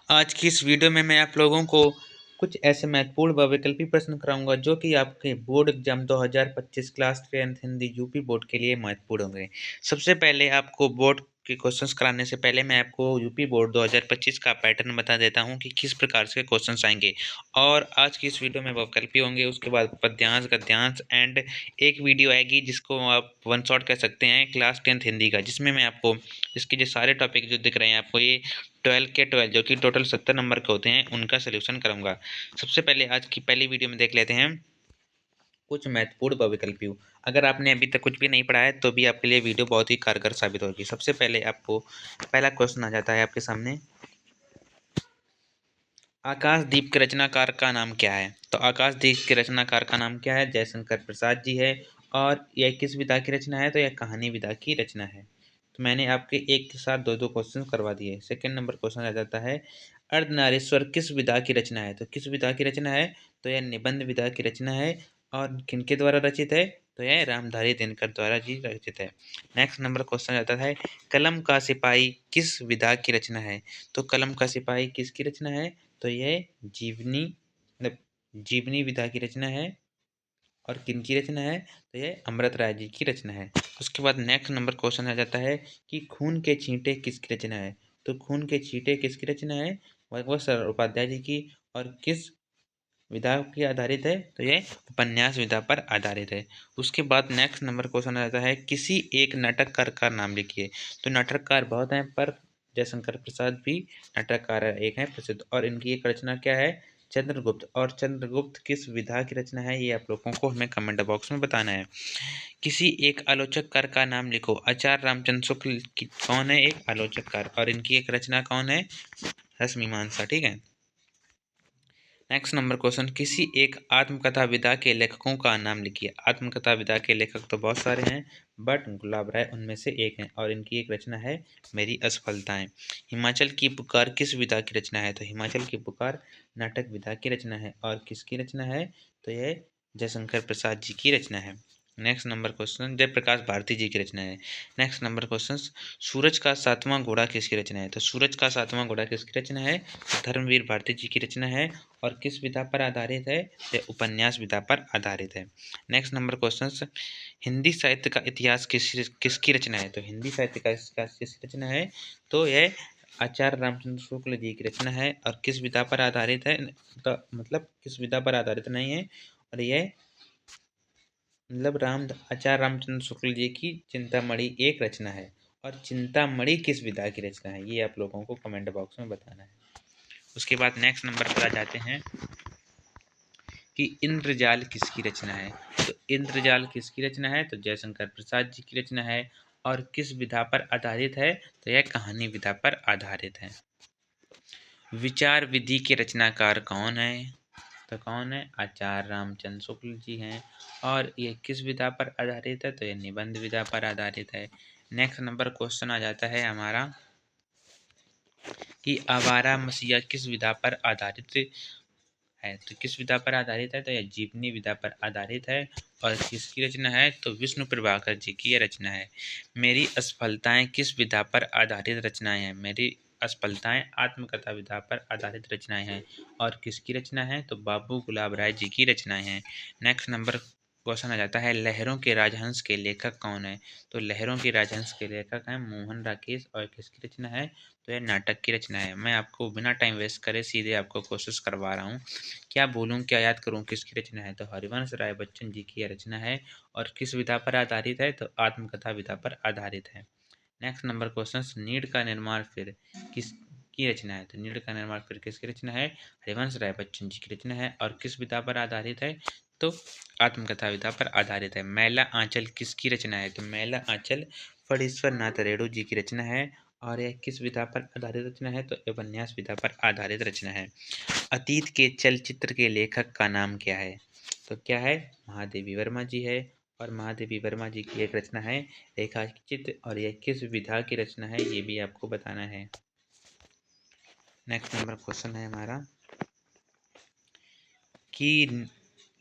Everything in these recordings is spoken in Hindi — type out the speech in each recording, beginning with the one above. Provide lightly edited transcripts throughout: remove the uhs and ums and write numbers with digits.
आज की इस वीडियो में मैं आप लोगों को कुछ ऐसे महत्वपूर्ण व वैकल्पिक प्रश्न कराऊंगा जो कि आपके board exam 2025 class 10th Hindi UP board के लिए महत्वपूर्ण होंगे। सबसे पहले आपको बोर्ड के क्वेश्चंस कराने से पहले मैं आपको यूपी बोर्ड 2025 का पैटर्न बता देता हूं कि किस प्रकार से क्वेश्चंस आएंगे। और आज की इस वीडियो में वैकल्पिक होंगे, उसके बाद पद्यांश गद्यांश एंड एक वीडियो आएगी जिसको आप वन शॉट कह सकते हैं क्लास 10th हिंदी का, जिसमें मैं आपको इसके जो सारे टॉपिक जो दिख रहे हैं आपको ये 12 जो कि टोटल 70 नंबर के होते हैं उनका सोल्यूशन करूंगा। सबसे पहले आज की पहली वीडियो में देख लेते हैं कुछ महत्वपूर्ण बहुविकल्पी। अगर आपने अभी तक कुछ भी नहीं पढ़ा है तो भी आपके लिए वीडियो बहुत ही कारगर साबित होगी। सबसे पहले आपको पहला क्वेश्चन आ जाता है आपके सामने, आकाशदीप के रचनाकार का नाम क्या है? तो आकाशदीप के रचनाकार का नाम क्या है? जयशंकर प्रसाद जी है। और यह किस विधा की रचना है? तो यह कहानी विधा की रचना है। तो मैंने आपके एक के साथ दो दो क्वेश्चन करवा दिए। सेकंड नंबर क्वेश्चन आ जाता है, अर्धनारीश्वर किस विधा की रचना है? तो किस विधा की रचना है? तो यह निबंध विधा की रचना है। और किनके द्वारा रचित है? तो यह रामधारी दिनकर द्वारा जी रचित है। नेक्स्ट नंबर क्वेश्चन आता है, कलम का सिपाही किस विधा की रचना है? तो कलम का सिपाही किसकी रचना है? तो यह जीवनी मतलब जीवनी विधा की रचना है। और किनकी रचना है? तो यह अमृत राय जी की रचना है। उसके बाद नेक्स्ट नंबर क्वेश्चन आ जाता है कि खून के छींटे किसकी रचना है? तो खून के छींटे किसकी रचना है? वह सर उपाध्याय जी की। और किस विधा की आधारित है? तो यह उपन्यास विधा पर आधारित है। उसके बाद नेक्स्ट नंबर क्वेश्चन आता है, किसी एक नाटककार का नाम लिखिए। तो नाटककार बहुत हैं पर जयशंकर प्रसाद भी नाटककार एक हैं प्रसिद्ध, और इनकी एक रचना क्या है? चंद्रगुप्त। और चंद्रगुप्त किस विधा की रचना है ये आप लोगों को हमें कमेंट बॉक्स में बताना है। किसी एक आलोचककार का नाम लिखो। आचार्य रामचंद्र शुक्ल कौन है? एक आलोचककार। और इनकी एक रचना कौन है? रसमीमांसा। ठीक है। नेक्स्ट नंबर क्वेश्चन, किसी एक आत्मकथा विधा के लेखकों का नाम लिखिए। आत्मकथा विधा के लेखक तो बहुत सारे हैं बट गुलाब राय उनमें से एक हैं, और इनकी एक रचना है मेरी असफलताएं। हिमाचल की पुकार किस विधा की रचना है? तो हिमाचल की पुकार नाटक विधा की रचना है। और किसकी रचना है? तो यह जयशंकर प्रसाद जी की रचना है। Next number question, Jayprakash Bharati ji की रचना है। नेक्स्ट नंबर क्वेश्चन, सूरज का सातवां घोड़ा किसकी रचना है? तो सूरज का सातवां घोड़ा किसकी रचना है? धर्मवीर भारती जी की रचना है। और किस विधा पर आधारित है? यह उपन्यास विधा पर आधारित है। नेक्स्ट नंबर क्वेश्चन, हिंदी साहित्य का इतिहास किसकी रचना है? तो हिंदी साहित्य का इतिहास किसकी रचना है? तो यह आचार्य रामचंद्र शुक्ल जी की रचना है। और किस विधा पर आधारित है? तो मतलब किस विधा पर आधारित नहीं है, और यह मतलब आचार्य रामचंद्र शुक्ल जी की चिंतामणि एक रचना है। और चिंतामणि किस विधा की रचना है ये आप लोगों को कमेंट बॉक्स में बताना है। उसके बाद नेक्स्ट नंबर पर आ जाते हैं कि इंद्रजाल किसकी रचना है? तो इंद्रजाल किसकी रचना है? तो जयशंकर प्रसाद जी की रचना है। और किस विधा पर आधारित है? तो यह कहानी विधा पर आधारित है। विचार विधि के रचनाकार कौन है? तो कौन है? आचार्य रामचंद्र शुक्ल जी हैं। और ये किस विधा पर आधारित है? तो यह निबंध विधा पर आधारित है। नेक्स्ट नंबर क्वेश्चन आ जाता है हमारा कि आवारा मसीहा किस विधा पर आधारित है? तो किस विधा पर आधारित है? तो यह जीवनी विधा पर आधारित है। और किसकी रचना है? तो विष्णु प्रभाकर जी की यह रचना है। मेरी असफलताएं किस विधा पर आधारित रचनाएं हैं? मेरी असफलताएं आत्मकथा विधा पर आधारित रचनाएं हैं। और किसकी रचना है? तो बाबू गुलाब राय जी की रचनाएं हैं। नेक्स्ट नंबर क्वेश्चन आ जाता है, लहरों के राजहंस के लेखक कौन है? तो लहरों के राजहंस के लेखक हैं मोहन राकेश। और किसकी रचना है? तो यह नाटक की रचना है। मैं आपको बिना टाइम वेस्ट करे सीधे आपको कोशिश करवा रहा हूँ, क्या बोलूँ क्या याद करूँ किसकी रचना है? तो हरिवंश राय बच्चन जी की यह रचना है। और किस विधा पर आधारित है? तो आत्मकथा विधा पर आधारित है। नेक्स्ट नंबर क्वेश्चन, नीड़ का निर्माण फिर किसकी रचना है? तो नीड़ का निर्माण फिर किसकी रचना है? हरिवंश राय बच्चन जी की रचना है। और किस विधा पर आधारित है? तो आत्मकथा विधा पर आधारित है। मैला आंचल किसकी रचना है? तो मैला आंचल फणीश्वर नाथ रेणु जी की रचना है। और यह किस विधा पर आधारित रचना है? तो उपन्यास विधा पर आधारित रचना है। अतीत के चलचित्र के लेखक का नाम क्या है? तो क्या है? महादेवी वर्मा जी है। और महादेवी वर्मा जी की एक रचना है रेखाचित्र। और यह किस विधा की रचना है ये भी आपको बताना है। नेक्स्ट नंबर क्वेश्चन है हमारा कि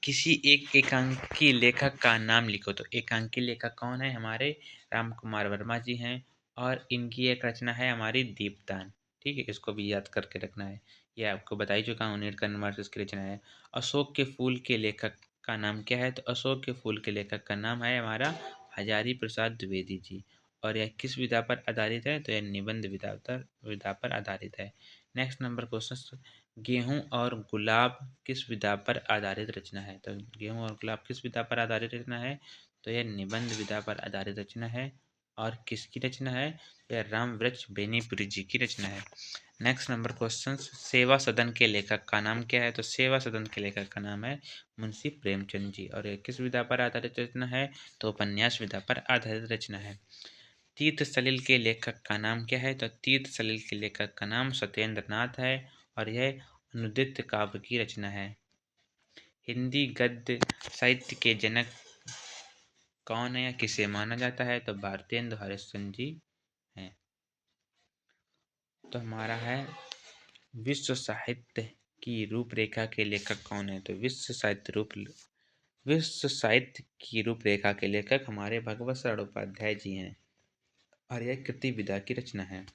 किसी एक एकांकी लेखक का नाम लिखो। तो एकांकी लेखक कौन है? हमारे राम कुमार वर्मा जी हैं। और इनकी एक रचना है हमारी दीपदान। ठीक है, इसको भी याद करके रखना है। ये आपको बता ही चुका हूँ, नीलकंठ मार्कस की रचना है। अशोक के फूल के लेखक का नाम क्या है? तो अशोक के फूल के लेखक का नाम है हमारा हजारी प्रसाद द्विवेदी जी। और यह किस विधा पर आधारित है? तो यह निबंध विधा पर आधारित है। नेक्स्ट नंबर क्वेश्चन, गेहूं और गुलाब किस विधा पर आधारित रचना है? तो गेहूं और गुलाब किस विधा पर आधारित रचना है? तो यह निबंध विधा पर आधारित रचना है। और किसकी रचना है? यह रामवृक्ष बेनीपुरी जी की रचना है। नेक्स्ट नंबर क्वेश्चन, सेवा सदन के लेखक का नाम क्या है? तो सेवा सदन के लेखक का नाम है मुंशी प्रेमचंद जी। और यह किस विधा पर आधारित रचना है? तो उपन्यास विधा पर आधारित रचना है। तीर्थ सलिल के लेखक का नाम क्या है? तो तीर्थ सलिल के लेखक का नाम सत्येंद्र नाथ है। और यह अनुदित काव्य की रचना है। हिंदी गद्य साहित्य के जनक कौन है या किसे माना जाता है? तो भारतेंदु हरिश्चंद्र जी हैं। तो हमारा है विश्व साहित्य की रूपरेखा के लेखक कौन है? तो विश्व साहित्य की रूपरेखा के लेखक हमारे भगवत शरण उपाध्याय जी हैं। और यह कृति विधा की रचना है।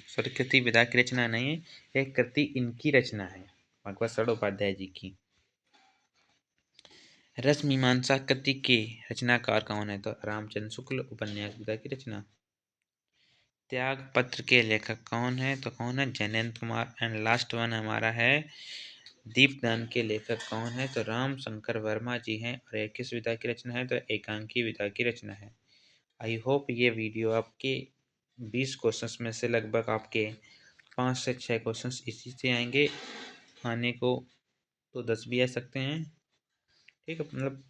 सॉरी, कृति विधा की रचना नहीं है, यह कृति इनकी रचना है, भगवत शरण उपाध्याय जी की। रस मीमांसा कृति के रचनाकार कौन है? तो रामचंद्र शुक्ल, उपन्यास विधा की रचना। त्याग पत्र के लेखक कौन है? तो कौन है? Jainendra Kumar. And last one हमारा है दीपदान के लेखक कौन है? तो राम शंकर वर्मा जी हैं। और यह किस विधा की रचना है? तो एकांकी विधा की रचना है। आई होप ये वीडियो आपके 20 क्वेश्चंस में से लगभग आपके 5 से 6 क्वेश्चंस इसी से आएंगे। आने को तो 10 भी आ सकते हैं, ठीक है, मतलब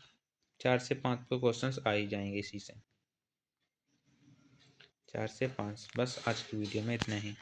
4 से 5 तो क्वेश्चंस आ ही जाएंगे इसी से, 4 से 5। बस आज की वीडियो में इतना ही।